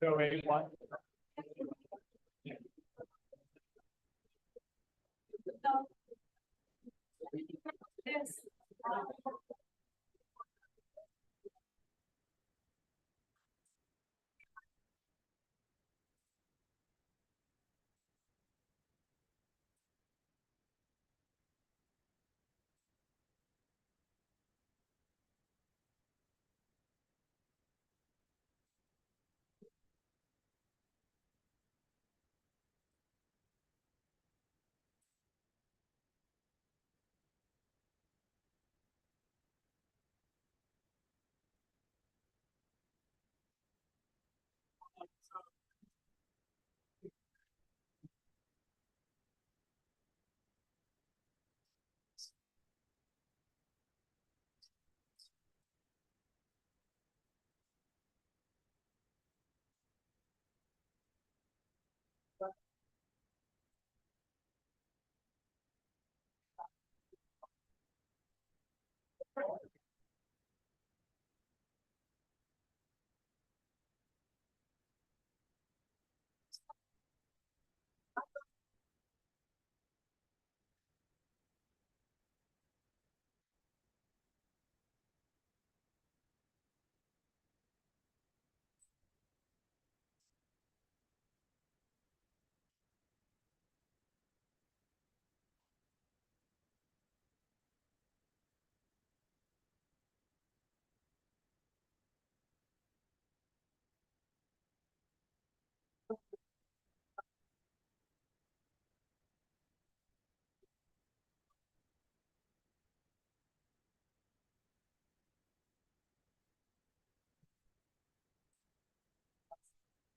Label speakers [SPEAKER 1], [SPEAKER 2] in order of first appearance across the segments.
[SPEAKER 1] So wait, what?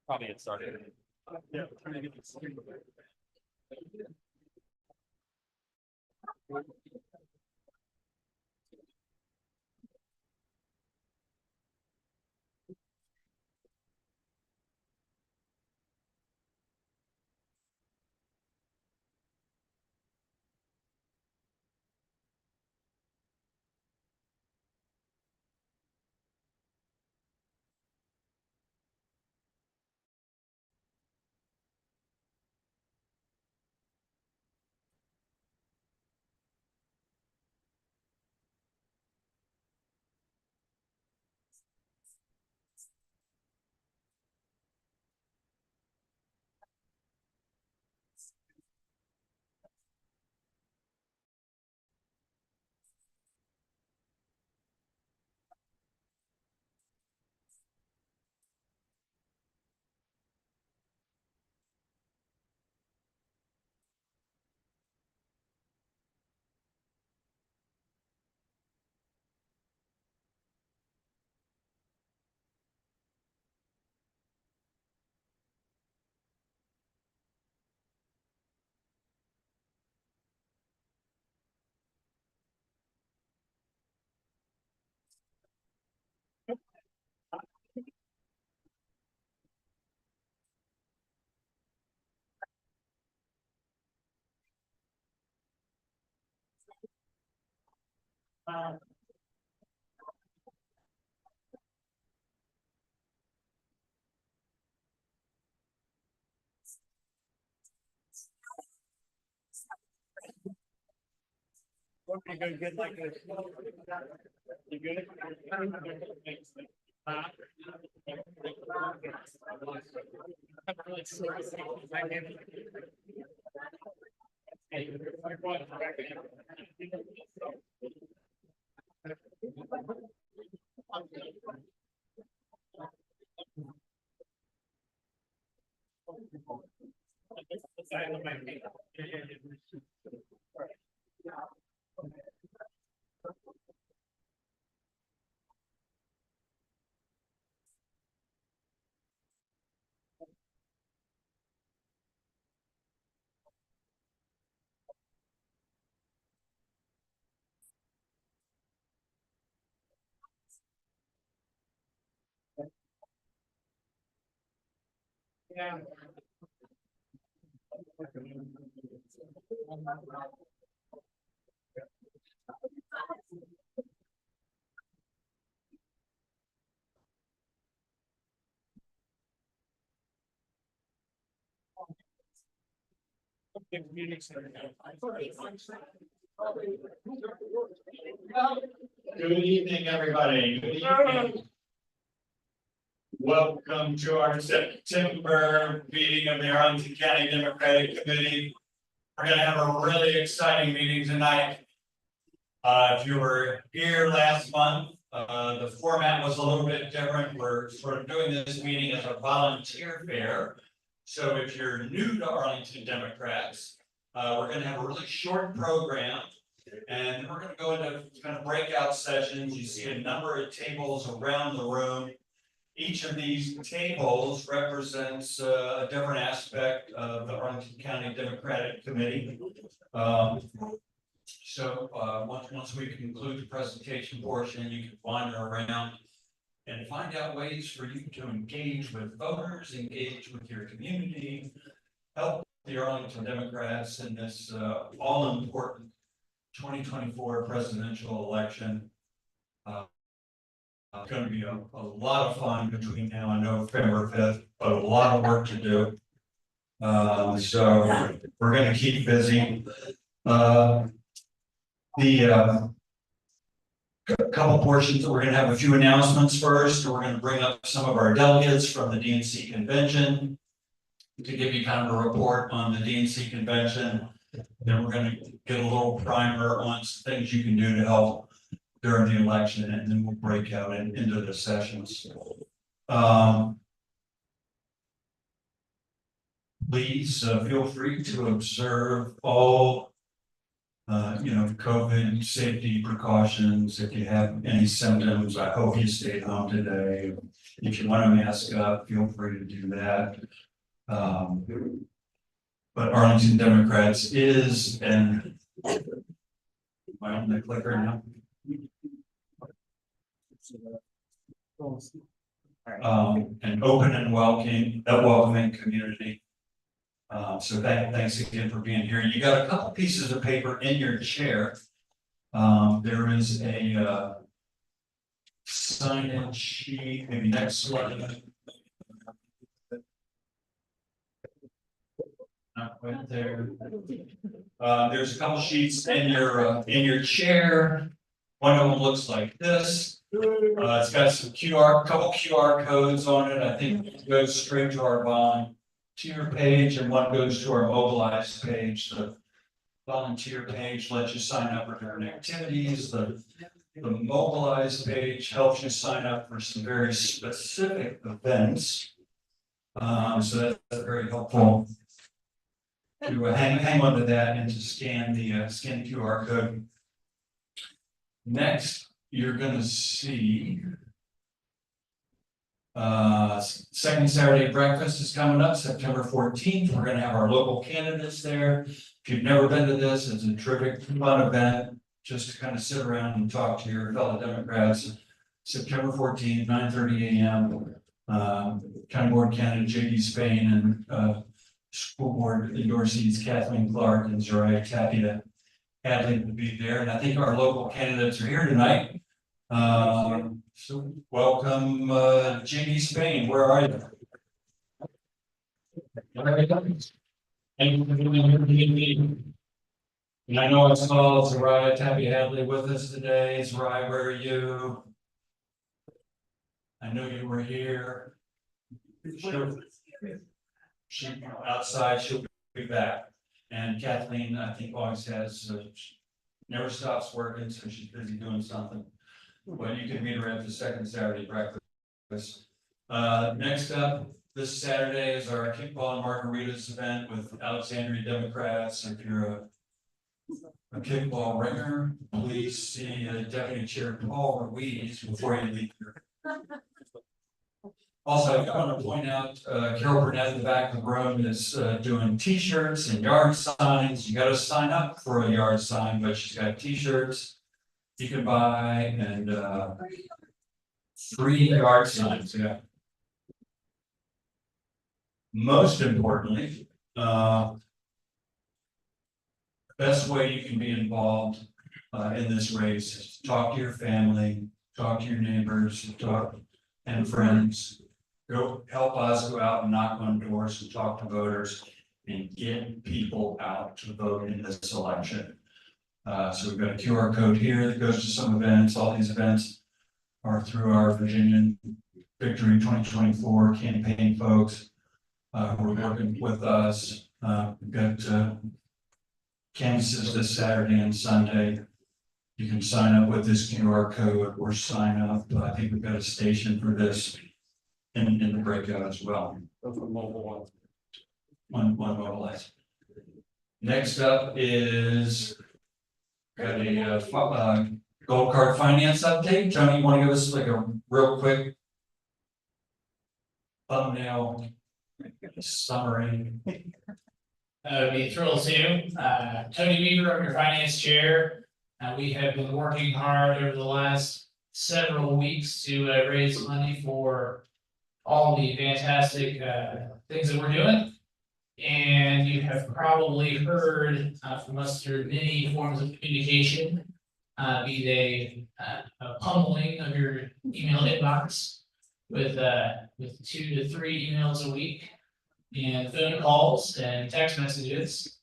[SPEAKER 1] Probably get started. Yeah, trying to get this. You're gonna get like this. You good?
[SPEAKER 2] Good evening, everybody. Good evening. Welcome to our September meeting of the Arlington County Democratic Committee. We're gonna have a really exciting meeting tonight. If you were here last month, the format was a little bit different. We're sort of doing this meeting as a volunteer fair. So if you're new to Arlington Democrats, we're gonna have a really short program. And we're gonna go into kind of breakout sessions. You see a number of tables around the room. Each of these tables represents a different aspect of the Arlington County Democratic Committee. Once we conclude the presentation portion, you can wander around and find out ways for you to engage with voters, engage with your community, help the Arlington Democrats in this all important 2024 presidential election. It's going to be a lot of fun between now and November 5th, but a lot of work to do. So we're going to keep busy. Couple portions, we're going to have a few announcements first. We're going to bring up some of our delegates from the DNC convention to give you kind of a report on the DNC convention. Then we're going to get a little primer on some things you can do to help during the election, and then we'll break out into the sessions. Please feel free to observe all COVID safety precautions. If you have any symptoms, I hope you stayed home today. If you want to mask up, feel free to do that. But Arlington Democrats is, and am I on the clicker now? An open and welcoming community. So thanks again for being here. You got a couple pieces of paper in your chair. There is a sign-in sheet, maybe next slide. Not quite there. There's a couple sheets in your chair. One of them looks like this. It's got some couple QR codes on it. I think it goes straight to our volunteer page, and one goes to our mobilized page. The volunteer page lets you sign up for different activities. The mobilized page helps you sign up for some very specific events. So that's very helpful to hang on to that and to scan the QR code. Next, you're going to see second Saturday breakfast is coming up September 14th. We're going to have our local candidates there. If you've never been to this, it's a terrific fun event just to kind of sit around and talk to your fellow Democrats. September 14th, 9:30 a.m. County Board candidate J.D. Spain and school board endorsees Kathleen Clark and Zariah Tapia Hadley will be there, and I think our local candidates are here tonight. So welcome, J.D. Spain. Where are you? Thank you for being here. And I know I saw Zariah Tapia Hadley with us today. Zariah, where are you? I know you were here. She outside, she'll be back. And Kathleen, I think, always has, never stops working, so she's busy doing something. But you can meet her at the second Saturday breakfast. Next up, this Saturday is our kickball and margaritas event with Alexandria Democrats. If you're a kickball ringer, please see Deputy Chair Paul Ruiz before you leave here. Also, I want to point out, Carol Burnett in the back of the room is doing T-shirts and yard signs. You got to sign up for a yard sign, but she's got T-shirts you can buy and free yard signs. Yeah. most importantly, best way you can be involved in this race is talk to your family, talk to your neighbors, talk and friends. Go help us go out and knock on doors and talk to voters and get people out to vote in this election. So we've got a QR code here that goes to some events. All these events are through our Virginia Victory 2024 campaign folks who are working with us. We've got canvases this Saturday and Sunday. You can sign up with this QR code or sign up. I think we've got a station for this in the breakout as well. One mobilized. Next up is got a gold card finance update. Tony, you want to give us like a real quick thumbnail summary?
[SPEAKER 3] I would be thrilled to. Tony Weaver, I'm your finance chair. We have been working hard over the last several weeks to raise money for all the fantastic things that we're doing. And you have probably heard from us through many forms of communication, be they a pummeling of your email inbox with 2 to 3 emails a week, and phone calls and text messages.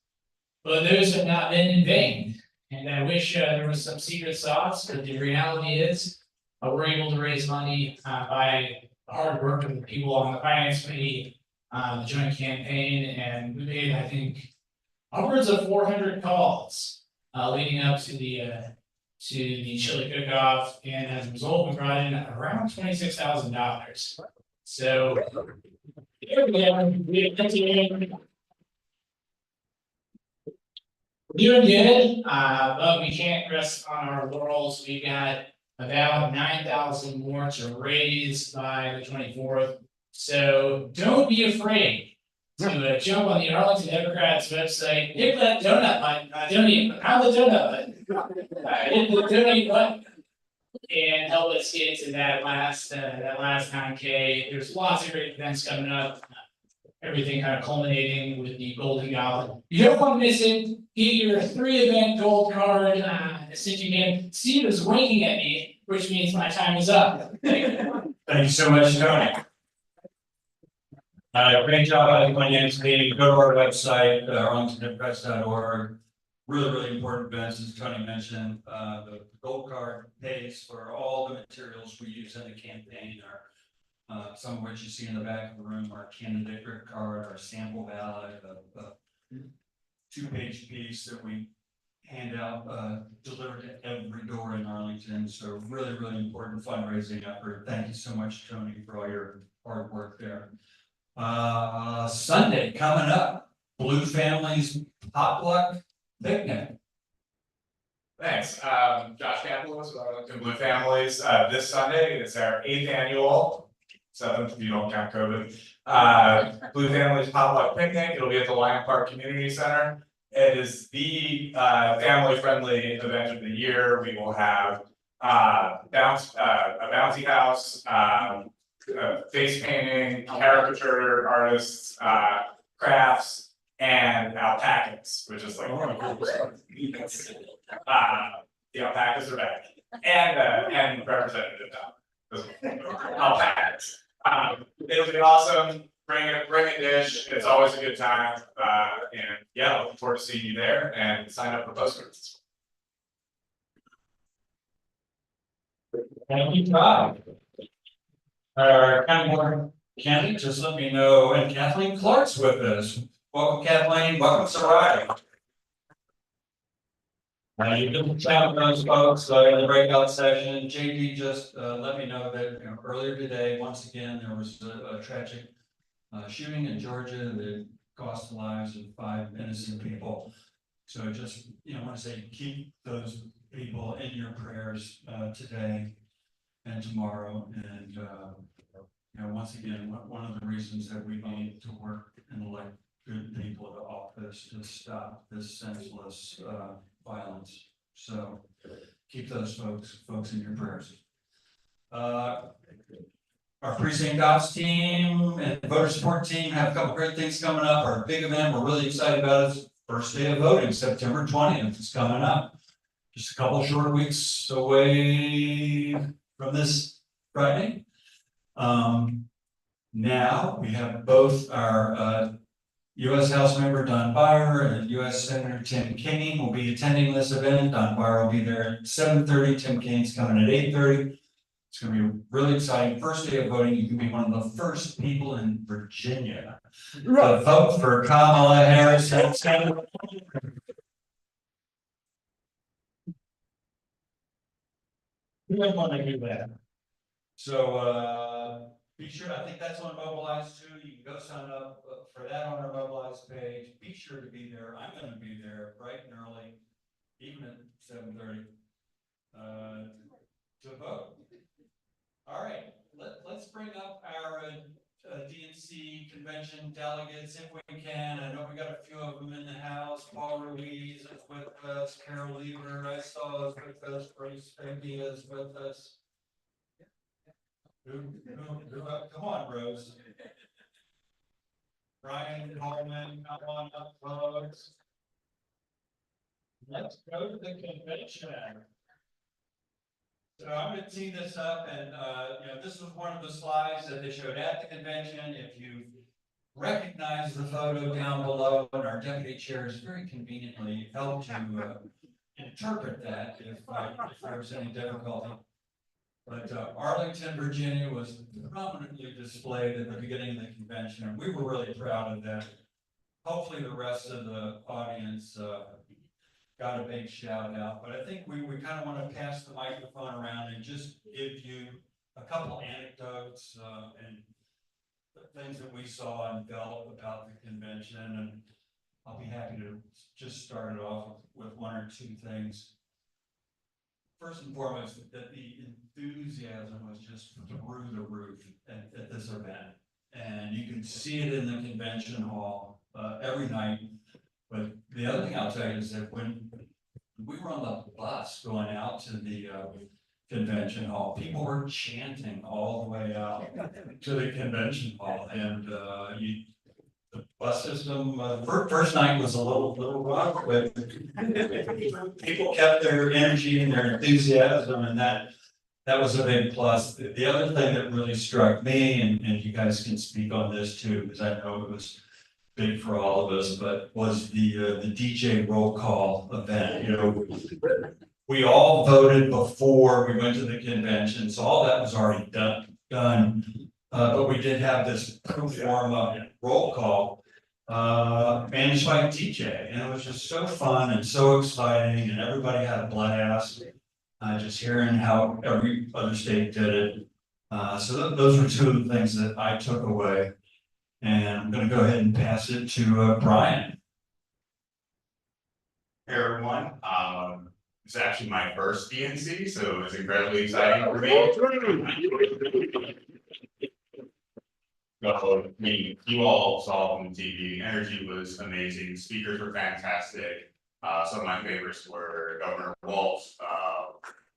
[SPEAKER 3] But those have not been in vain. And I wish there was some secret sauce, but the reality is we're able to raise money by the hard work of the people on the finance committee, the joint campaign, and we made, I think, upwards of 400 calls leading up to the chili cook-off, and as a result, we brought in around $26,000. So we continue. We're doing good, but we can't rest on our laurels. We've got about 9,000 more to raise by the 24th. So don't be afraid to jump on the Arlington Democrats website, hit that donut button, donate, pound the donut button, hit the donate button, and help us get to that last 9K. There's lots of great events coming up. Everything kind of culminating with the Golden Goblin. You don't want to miss it. Get your 3-event gold card as soon as you can. Steve is winking at me, which means my time is up. Thank
[SPEAKER 2] you so much, Tony. Great job on the finance meeting. Go to our website, arlingtondemocrats.org. Really important events, as Tony mentioned. The gold card pays for all the materials we use in the campaign. Some of which you see in the back of the room, our candidate card, our sample ballot, a 2-page piece that we hand out, delivered to every door in Arlington. So really important fundraising effort. Thank you so much, Tony, for all your hard work there. Sunday coming up, Blue Families Potluck Picnic.
[SPEAKER 4] Thanks. Josh Kaplan with Arlington Blue Families. This Sunday, it's our 8th annual, 7th if you don't count COVID. Blue Families Potluck Picnic. It'll be at the Lion Park Community Center. It is the family-friendly event of the year. We will have a bouncy house, face painting, caricature artists, crafts, and alpacas, which is like the alpacas are back, and Representative Tom. Alpacas. It'll be awesome. Bring a dish. It's always a good time. And yeah, looking forward to seeing you there, and sign up for postcards.
[SPEAKER 2] Thank you, Todd. Our county board candidate, just let me know, and Kathleen Clark's with us. Welcome, Kathleen. Welcome, Sarai. You can chat with those folks in the breakout session. JD just let me know that earlier today, once again, there was a tragic shooting in Georgia that cost the lives of 5 innocent people. So just want to say keep those people in your prayers today and tomorrow. And once again, one of the reasons that we need to work and elect good people to office to stop this senseless violence. So keep those folks in your prayers.
[SPEAKER 5] our precinct ops team and voter support team have a couple great things coming up. Our big event we're really excited about is first day of voting, September 20th. It's coming up. Just a couple short weeks away from this Friday. Now we have both our U.S. House Member Don Beyer and U.S. Senator Tim Kaine will be attending this event. Don Beyer will be there at 7:30. Tim Kaine's coming at 8:30. It's going to be really exciting. First day of voting, you can be one of the first people in Virginia to vote for Kamala Harris.
[SPEAKER 2] We don't want to do that.
[SPEAKER 5] So be sure, I think that's on Mobilize too. You can go sign up for that on our Mobilize page. Be sure to be there. I'm going to be there bright and early, even at 7:30, to vote. All right, let's bring up our DNC convention delegates if we can. I know we got a few of them in the house. Paul Ruiz is with us, Carol Lieber, I saw is with us, Grace Bendia is with us. Come on, Rose. Brian Coleman, come on up, folks. Let's go to the convention. So I'm gonna tee this up and, this was one of the slides that they showed at the convention. If you recognize the photo down below, and our deputy chair is very conveniently helped to interpret that if there was any difficulty. But Arlington, Virginia was prominently displayed at the beginning of the convention, and we were really proud of that. Hopefully the rest of the audience got a big shout out, but I think we kind of want to pass the microphone around and just give you a couple anecdotes and the things that we saw and felt about the convention, and I'll be happy to just start it off with one or two things. First and foremost, that the enthusiasm was just through the roof at this event. And you can see it in the convention hall every night. But the other thing I'll tell you is that when we were on the bus going out to the convention hall, people were chanting all the way out to the convention hall. And the bus system, first night was a little rough, but people kept their energy and their enthusiasm, and that was a big plus. The other thing that really struck me, and you guys can speak on this too, because I know it was big for all of us, but was the DJ roll call event. We all voted before we went to the convention, so all that was already done. But we did have this pro forma roll call managed by DJ, and it was just so fun and so exciting, and everybody had a blast. Just hearing how every other state did it. So those were two of the things that I took away. And I'm going to go ahead and pass it to Brian.
[SPEAKER 4] Hey everyone, it's actually my first DNC, so it's incredibly exciting for me. You all saw on TV, energy was amazing, speakers were fantastic. Some of my favorites were Governor Walz,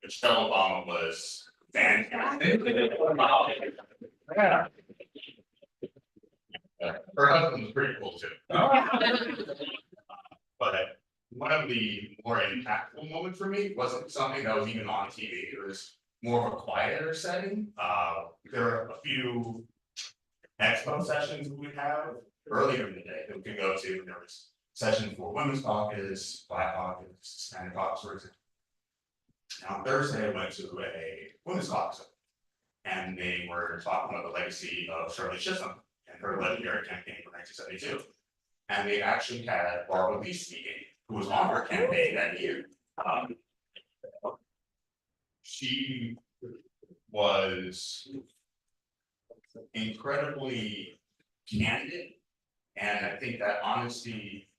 [SPEAKER 4] Michelle Obama was fantastic. Her husband was pretty cool too. But one of the more impactful moments for me wasn't something that was even on TV. It was more of a quieter setting. There are a few expo sessions we would have earlier in the day that we could go to. There was session for Women's Caucus, Black Caucus, Hispanic Caucus, for example. And on Thursday, I went to a Women's Caucus, and they were talking about the legacy of Shirley Chisholm and her legendary campaign from 1972. And they actually had Barbara Lee speaking, who was on her campaign that year. She was incredibly candid, and I think that honesty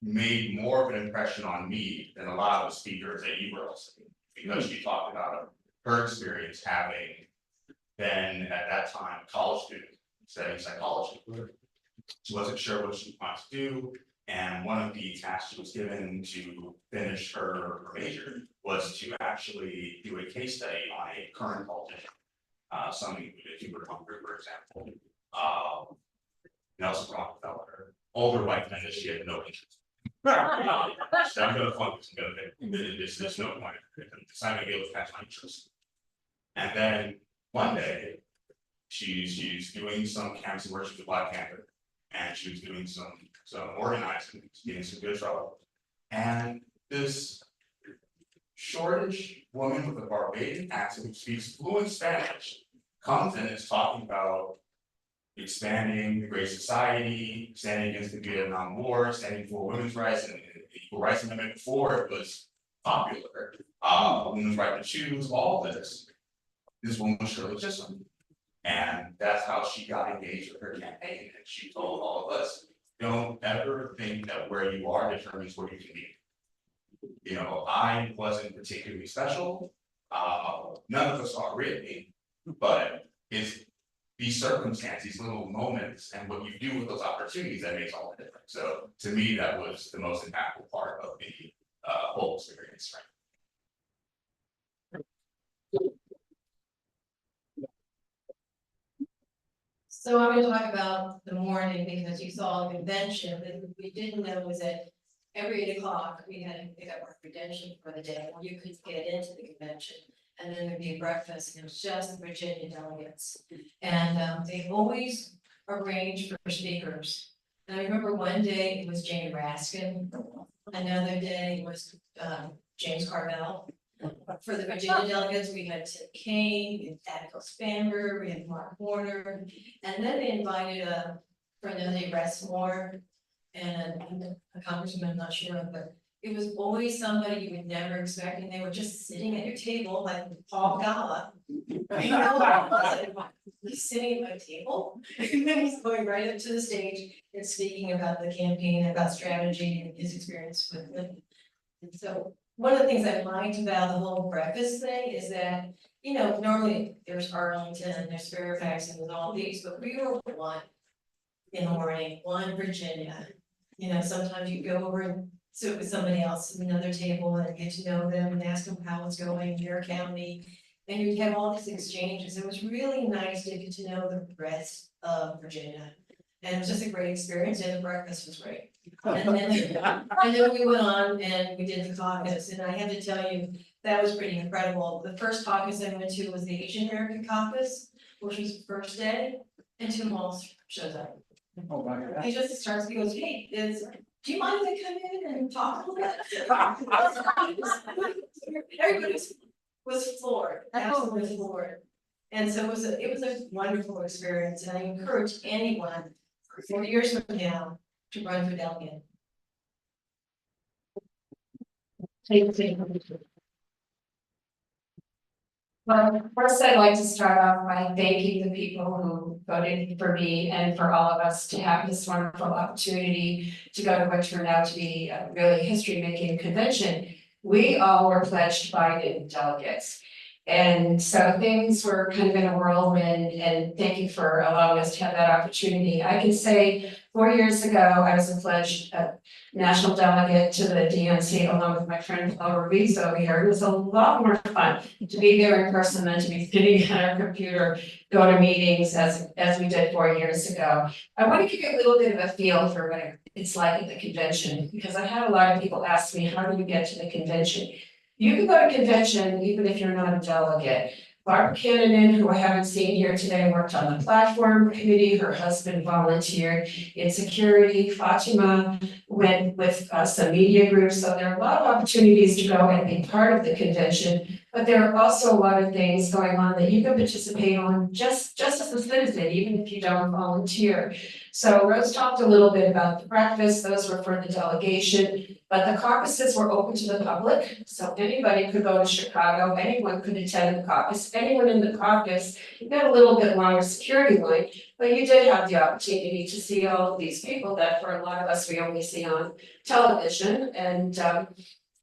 [SPEAKER 4] made more of an impression on me than a lot of the speakers that you were listening, because she talked about her experience having been at that time a college student studying psychology. She wasn't sure what she wanted to do, and one of the tasks she was given to finish her major was to actually do a case study on a current politician.
[SPEAKER 6] Some included Hubert Humphrey, for example. Nelson Rockefeller, older white men that she had no interest. So I'm gonna fund this, I'm gonna, there's no point, Simon Gale was past my interest. And then one day, she's doing some canvassing work with Black Panther, and she was doing some organizing, getting some good trouble. And this shortish woman with a Barbadian accent who speaks fluent Spanish comes and is talking about expanding the Great Society, standing against the Vietnam War, standing for women's rights and equal rights amendment before it was popular. Women's right to choose, all this. This woman was Shirley Chisholm. And that's how she got engaged with her campaign. And she told all of us, don't ever think that where you are determines where you can be. You know, I wasn't particularly special. None of us are really, but it's these circumstances, these little moments, and what you do with those opportunities that makes all the difference. So to me, that was the most impactful part of the whole experience, right?
[SPEAKER 7] So I'm gonna talk about the morning because you saw the convention, but we didn't know was that every 8 o'clock, we had to pick up our credential for the day, or you could get into the convention. And then there'd be breakfast, and it was just the Virginia delegates. And they always arrange for speakers. And I remember one day it was Jane Raskin, another day it was James Carville. For the Virginia delegates, we had Tim Kaine, we had Atticus Spanger, we had Mark Warner, and then they invited Fernando Westmore and a congressman, I'm not sure of, but it was always somebody you would never expect, and they were just sitting at your table like Paul Gala. Right? He's sitting at my table, and then he's going right up to the stage and speaking about the campaign, about strategy and his experience with it. And so one of the things I liked about the whole breakfast thing is that, you know, normally there's Arlington, there's Fairfax, and there's all these, but we were one in the morning, one Virginia. You know, sometimes you go over and sit with somebody else at another table and get to know them and ask them how it's going in your county. And you'd have all these exchanges. It was really nice to get to know the rest of Virginia. And it was just a great experience, and the breakfast was great. And then we went on and we did the caucus, and I have to tell you, that was pretty incredible. The first caucus I went to was the Asian American caucus, which was the first day, and Tim Walz shows up.
[SPEAKER 5] Oh, my God.
[SPEAKER 7] He just starts, he goes, hey, do you mind if I come in and talk a little bit? Everybody was floored, absolutely floored. And so it was a wonderful experience, and I encourage anyone 4 years from now to run for delegate.
[SPEAKER 8] Well, first I'd like to start off by thanking the people who voted for me and for all of us to have this wonderful opportunity to go to what turned out to be a really history-making convention. We all were pledged Biden delegates. And so things were kind of in a whirlwind, and thank you for allowing us to have that opportunity. I can say 4 years ago, I was a pledged national delegate to the DNC along with my friend Paul Ruiz over here. It was a lot more fun to be there in person than to be sitting at our computer, go to meetings as we did 4 years ago. I want to give you a little bit of a feel for what it's like at the convention, because I had a lot of people ask me, how do you get to the convention? You can go to convention even if you're not a delegate. Barbara Cannon, who I haven't seen here today, worked on the platform committee. Her husband volunteered in security. Fatima went with some media groups. So there are a lot of opportunities to go and be part of the convention. But there are also a lot of things going on that you can participate on just as a citizen, even if you don't volunteer. So Rose talked a little bit about the breakfast. Those were for the delegation. But the caucuses were open to the public, so anybody could go to Chicago, anyone could attend the caucus, anyone in the caucus, you got a little bit longer security line, but you did have the opportunity to see all of these people that for a lot of us, we only see on television, and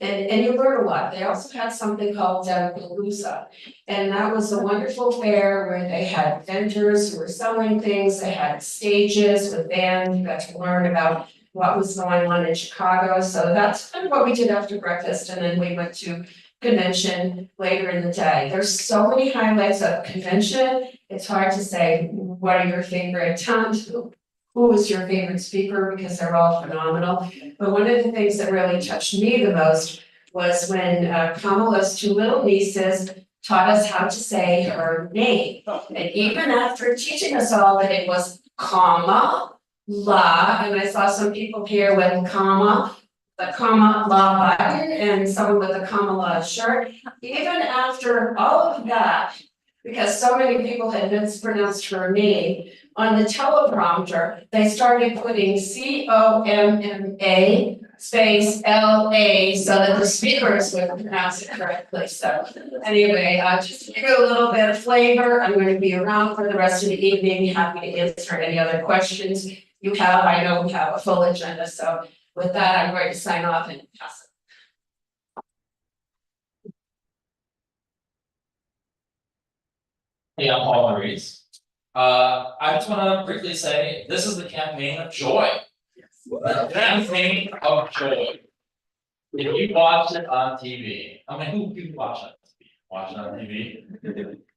[SPEAKER 8] you learn a lot. They also had something called Palooza, and that was a wonderful fair where they had vendors who were selling things, they had stages with bands, you got to learn about what was going on in Chicago. So that's kind of what we did after breakfast. And then we went to convention later in the day. There's so many highlights of convention. It's hard to say, what are your favorite towns? Who was your favorite speaker? Because they're all phenomenal. But one of the things that really touched me the most was when Kamala's two little nieces taught us how to say her name. And even after teaching us all that it was comma, la, and I saw some people here with comma, the comma la button, and someone with a comma la shirt. Even after all of that, because so many people had mispronounced her name, on the teleprompter, they started putting COMMA space LA so that the speakers would pronounce it correctly. So anyway, just to give you a little bit of flavor, I'm going to be around for the rest of the evening, happy to answer any other questions you have. I know we have a full agenda, so with that, I'm going to sign off and pass it.
[SPEAKER 3] Hey, I'm Paul Maurice. I just wanna briefly say, this is the campaign of joy. The campaign of joy. If you watched it on TV, I mean, who people watch it on TV? Watch it on TV?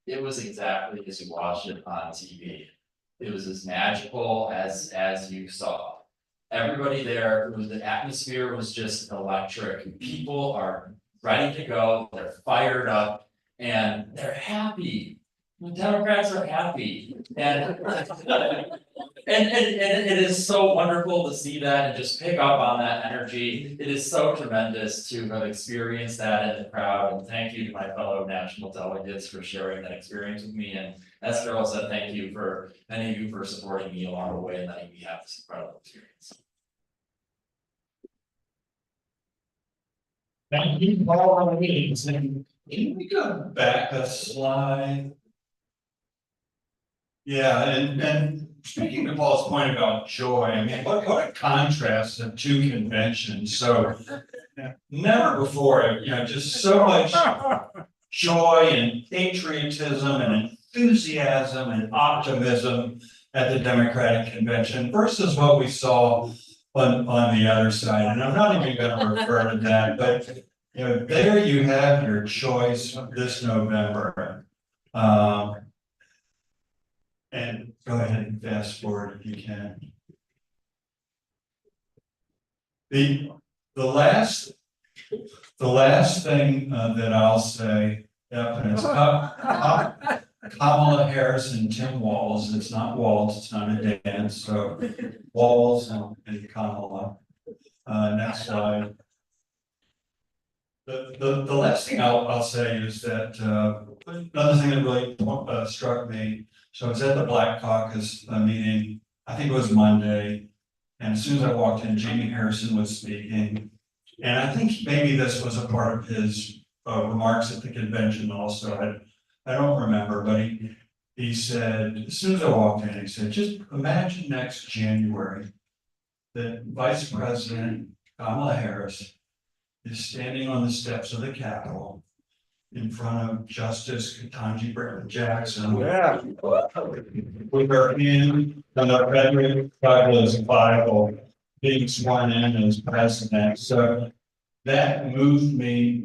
[SPEAKER 3] It was exactly as you watched it on TV. It was as magical as you saw. Everybody there, the atmosphere was just electric. People are ready to go, they're fired up, and they're happy. The Democrats are happy, and it is so wonderful to see that and just pick up on that energy. It is so tremendous to have experienced that in the crowd, and thank you to my fellow national delegates for sharing that experience with me. And as Carol said, thank you for many of you for supporting me along the way and letting me have this incredible experience.
[SPEAKER 5] Thank you, Paul. Can we go back a slide? Yeah, and speaking to Paul's point about joy, I mean, what a contrast of two conventions. So never before, just so much joy and patriotism and enthusiasm and optimism at the Democratic Convention versus what we saw on the other side. And I'm not even going to refer to that, but there you have your choice this November. And go ahead and fast forward if you can. The last thing that I'll say, is Kamala Harris and Tim Walz. It's not Walz, it's not a dance. So Walz and Kamala. Next slide. The last thing I'll say is that another thing that really struck me. So I was at the Black Caucus meeting, I think it was Monday, and as soon as I walked in, Jamie Harrison was speaking. And I think maybe this was a part of his remarks at the convention also, I don't remember, but he said, as soon as I walked in, he said, just imagine next January that Vice President Kamala Harris is standing on the steps of the Capitol in front of Justice Ketanji Brown Jackson. Yeah. With her hand on the Frederick Douglass Bible being sworn in as president. So that moved me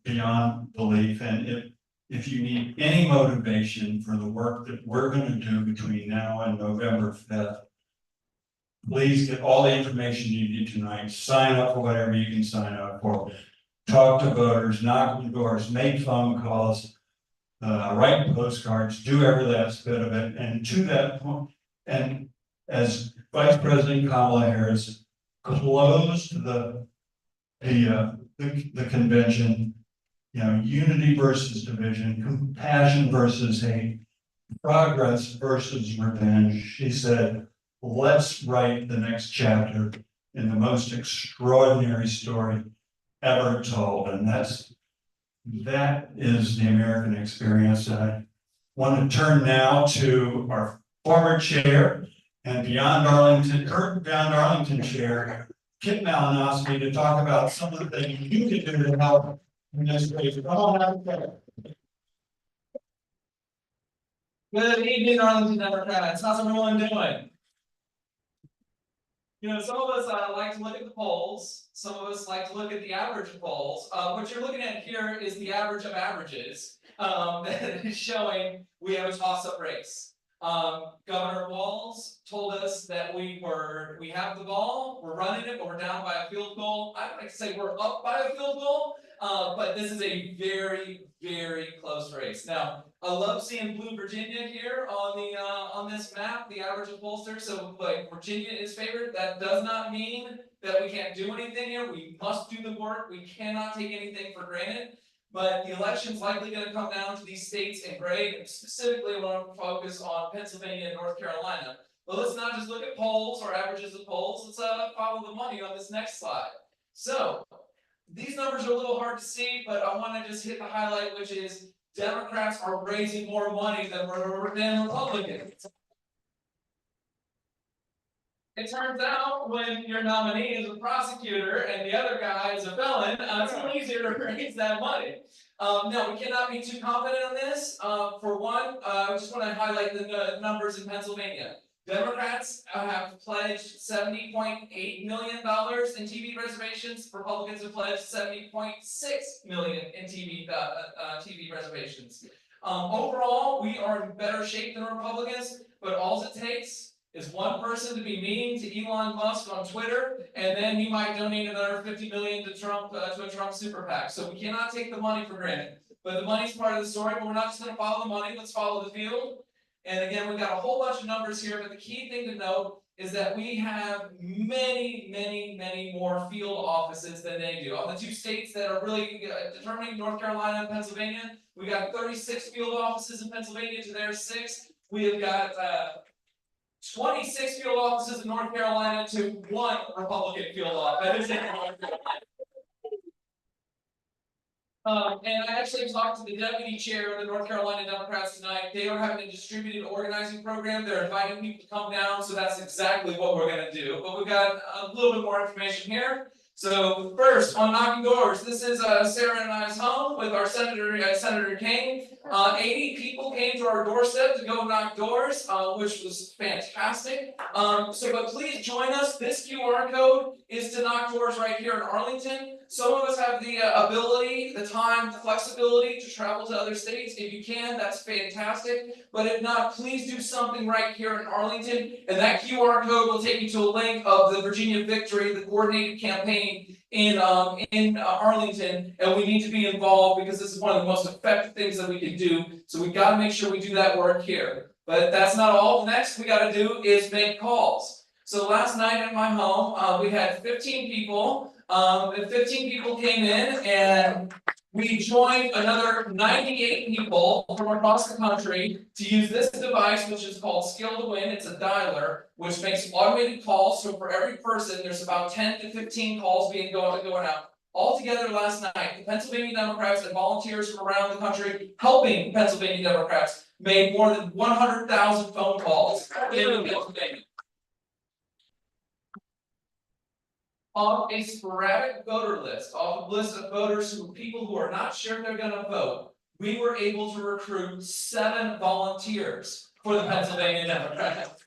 [SPEAKER 5] beyond belief. And if you need any motivation for the work that we're going to do between now and November 5th, please get all the information you need tonight. Sign up for whatever you can sign up for. Talk to voters, knock on doors, make phone calls, write postcards, do every last bit of it. And to that point, and as Vice President Kamala Harris closed the convention, unity versus division, compassion versus hate, progress versus revenge. She said, let's write the next chapter in the most extraordinary story ever told. And that is the American experience. And I want to turn now to our former chair and Beyond Arlington chair, Kip Malinowski, to talk about some of the things you can do to help in this race. Come on out there.
[SPEAKER 9] Good evening, Arlington Democrats. How's everyone doing? You know, some of us like to look at the polls, some of us like to look at the average of polls. What you're looking at here is the average of averages. That is showing we have a toss-up race. Governor Walz told us that we have the ball, we're running it, but we're down by a field goal. I'd like to say we're up by a field goal, but this is a very, very close race. Now, I love seeing blue Virginia here on this map, the average of pollsters. So like Virginia is favored. That does not mean that we can't do anything here. We must do the work. We cannot take anything for granted. But the election's likely going to come down to these states in gray, and specifically I want to focus on Pennsylvania and North Carolina. But let's not just look at polls or averages of polls. Let's follow the money on this next slide. So these numbers are a little hard to see, but I want to just hit the highlight, which is Democrats are raising more money than Republicans. It turns out when your nominee is a prosecutor and the other guy is a felon, it's a little easier to raise that money. Now, we cannot be too confident on this. For one, I just want to highlight the numbers in Pennsylvania. Democrats have pledged $70.8 million in TV reservations. Republicans have pledged $70.6 million in TV reservations. Overall, we are in better shape than Republicans, but all it takes is one person to be mean to Elon Musk on Twitter, and then he might donate another $50 million to Trump, to a Trump super PAC. So we cannot take the money for granted. But the money's part of the story, but we're not just gonna follow the money, let's follow the field. And again, we've got a whole bunch of numbers here, but the key thing to note is that we have many, many, many more field offices than they do. Of the two states that are really determining, North Carolina and Pennsylvania, we got 36 field offices in Pennsylvania to their 6. We have got 26 field offices in North Carolina to 1 Republican field office. And I actually talked to the deputy chair of the North Carolina Democrats tonight. They are having a distributed organizing program. They're inviting people to come down, so that's exactly what we're going to do. But we've got a little bit more information here. So first, on knocking doors, this is Sarah and I's home with our Senator King. 80 people came to our doorstep to go knock doors, which was fantastic. But please join us. This QR code is to knock doors right here in Arlington. Some of us have the ability, the time, the flexibility to travel to other states. If you can, that's fantastic. But if not, please do something right here in Arlington. And that QR code will take you to a link of the Virginia Victory, the coordinated campaign in Arlington. And we need to be involved because this is one of the most effective things that we can do. So we've got to make sure we do that work here. But that's not all. The next we got to do is make calls. So last night at my home, we had 15 people. 15 people came in and we joined another 98 people from across the country to use this device, which is called Skill to Win. It's a dialer, which makes automated calls. So for every person, there's about 10 to 15 calls going out. Altogether last night, the Pennsylvania Democrats and volunteers from around the country helping Pennsylvania Democrats made more than 100,000 phone calls in Pennsylvania. Off a sporadic voter list, off a list of voters people who are not sure they're gonna vote, we were able to recruit 7 volunteers for the Pennsylvania Democrats.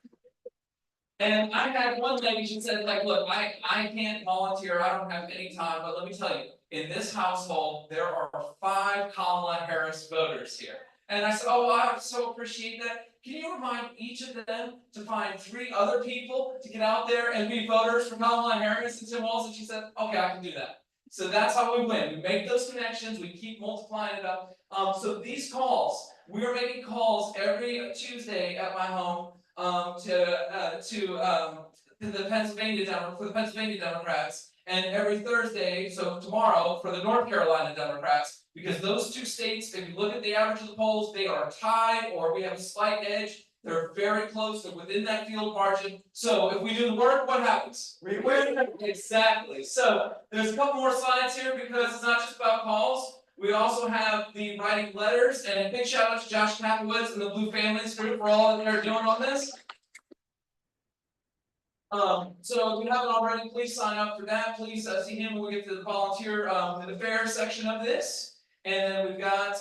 [SPEAKER 9] And I had one lady, she said, like, look, I can't volunteer, I don't have any time, but let me tell you, in this household, there are 5 Kamala Harris voters here. And I said, oh, I so appreciate that. Can you remind each of them to find 3 other people to get out there and be voters for Kamala Harris and Tim Walz? And she said, okay, I can do that. So that's how we win. We make those connections, we keep multiplying it up. So these calls, we are making calls every Tuesday at my home to the Pennsylvania Democrats, and every Thursday, so tomorrow, for the North Carolina Democrats. Because those 2 states, if you look at the average of the polls, they are tied or we have a slight edge. They're very close, they're within that field margin. So if we do the work, what happens? We win. Exactly. So there's a couple more slides here because it's not just about calls. We also have the writing letters, and a big shout out to Josh Kaplowitz and the Blue Families group for all that they're doing on this. So if you haven't already, please sign up for that. Please see him when we get to the volunteer affairs section of this. And then we've got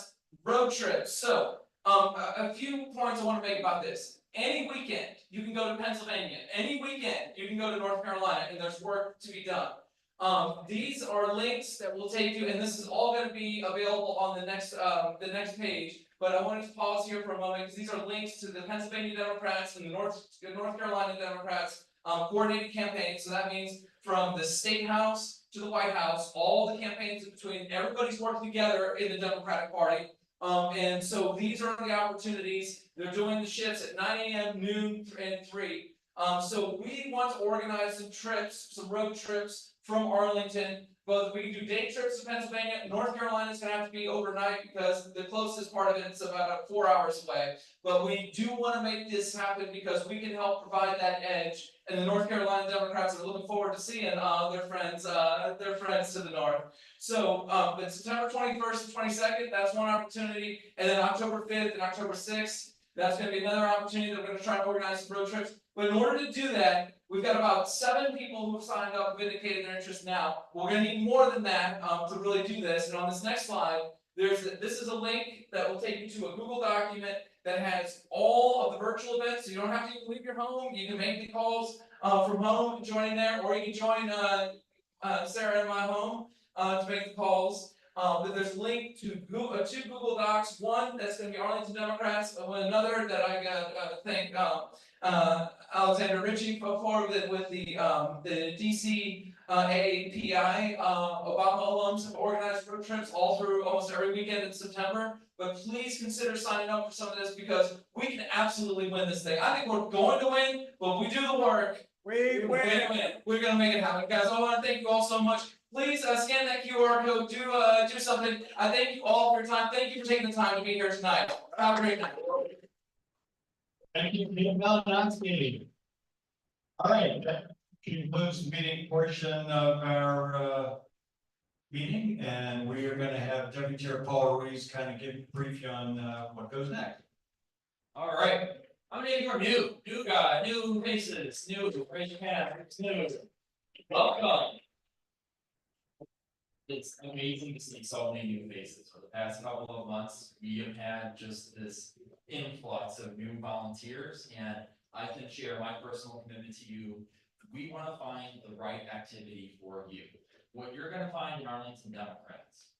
[SPEAKER 9] road trips. So a few points I want to make about this. Any weekend, you can go to Pennsylvania, any weekend, you can go to North Carolina, and there's work to be done. These are links that will take you, and this is all gonna be available on the next page. But I wanted to pause here for a moment, because these are links to the Pennsylvania Democrats and the North Carolina Democrats, coordinated campaigns, so that means from the State House to the White House, all the campaigns in between, everybody's working together in the Democratic Party. And so these are the opportunities, they're doing the shifts at 9 AM, noon, and 3. So we want to organize some trips, some road trips from Arlington. Both, we can do day trips to Pennsylvania, North Carolina's gonna have to be overnight because the closest part of it's about 4 hours away. But we do wanna make this happen because we can help provide that edge. And the North Carolina Democrats are looking forward to seeing their friends to the north. So, but September 21st and 22nd, that's one opportunity, and then October 5th and October 6th, that's gonna be another opportunity that we're gonna try to organize some road trips. But in order to do that, we've got about 7 people who have signed up, and indicated their interest now. We're gonna need more than that, to really do this, and on this next slide, this is a link that will take you to a Google document that has all of the virtual events, so you don't have to even leave your home, you can make the calls, from home, join there, or you can join, Sarah in my home, to make the calls. But there's a link to two Google Docs, one that's gonna be Arlington Democrats, and another that I got, thank, Alexander Ritchie for with the DC AAPI, Obama alums have organized road trips all through almost every weekend in September. But please consider signing up for some of this because we can absolutely win this thing. I think we're going to win, but we do the work. We're gonna win. We're gonna make it happen, guys. I wanna thank you all so much. Please scan that QR code, do something. I thank you all for your time. Thank you for taking the time to be here tonight. Have a great night.
[SPEAKER 5] Thank you, Peter Malinowski. All right, that concludes the meeting portion of our meeting, and we are gonna have Deputy Chair Paul Ruiz kind of brief you on what goes next.
[SPEAKER 3] All right, how many of you are new guy, new faces, new, raise your hand, it's new. Welcome. It's amazing to see so many new faces. For the past couple of months, we have had just this influx of new volunteers, and I can share my personal commitment to you. We want to find the right activity for you. What you're going to find in Arlington Democrats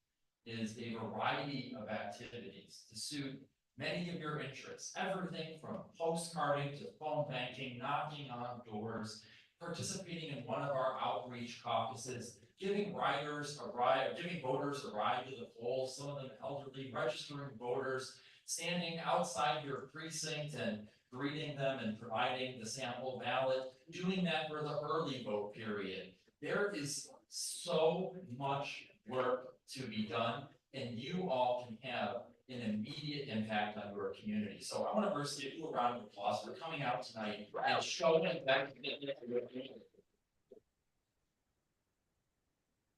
[SPEAKER 3] is a variety of activities to suit many of your interests. Everything from postcarding to phone banking, knocking on doors, participating in one of our outreach caucuses, giving voters a ride to the polls, some of them elderly, registering voters, standing outside your precinct and greeting them and providing the sample ballot, doing that for the early vote period. There is so much work to be done, and you all can have an immediate impact on your community. So I want to first give you a round of applause for coming out tonight and showing that commitment to your community.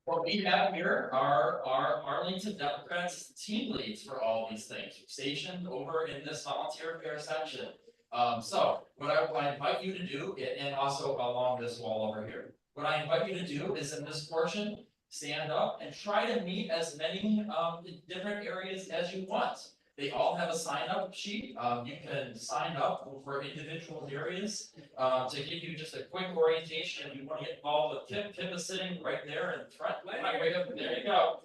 [SPEAKER 3] What we have here are our Arlington Democrats team leads for all these things, stationed over in this volunteer affairs section. So what I invite you to do, and also along this wall over here, what I invite you to do is in this portion, stand up and try to meet as many different areas as you want. They all have a sign up sheet. You can sign up for individual areas to give you just a quick orientation. If you want to get involved with Pip, Pip is sitting right there in front. Right up there you go.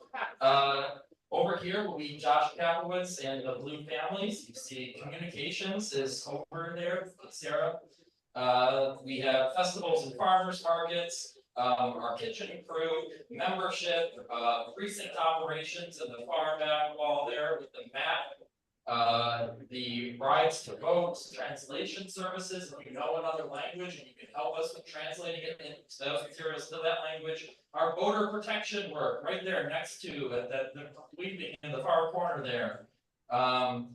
[SPEAKER 3] Over here will be Josh Kaplowitz and the Blue Families. You see communications is over there, Sarah. We have festivals and farmers markets. Our kitchen crew, membership, precinct operations in the far back wall there with the map. The rights to vote, translation services, if you know another language and you can help us with translating it into those materials to that language. Our voter protection work right there next to the weeping in the far corner there. And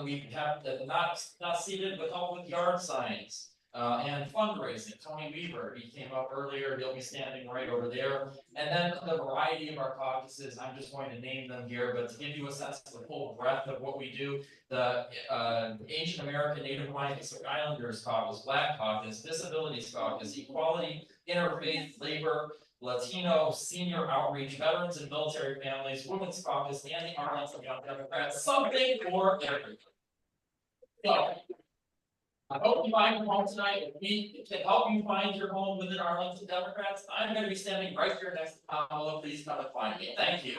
[SPEAKER 3] we have the not seated but help with yard signs. And fundraising, Tony Weaver, he came up earlier, he'll be standing right over there. And then the variety of our caucuses, I'm just going to name them here, but to give you a sense of the full breadth of what we do, the Asian American Native Hawaiian Pacific Islanders Caucus, Black Caucus, Disabilities Caucus, Equality, Interfaith, Labor, Latino, Senior Outreach, Veterans and Military Families, Women's Caucus, and the Arlington Young Democrats, something for everyone. So,
[SPEAKER 9] I hope you find your home tonight. If we can help you find your home within Arlington Democrats, I'm gonna be standing right here next to Pamela. Please come and find me. Thank you.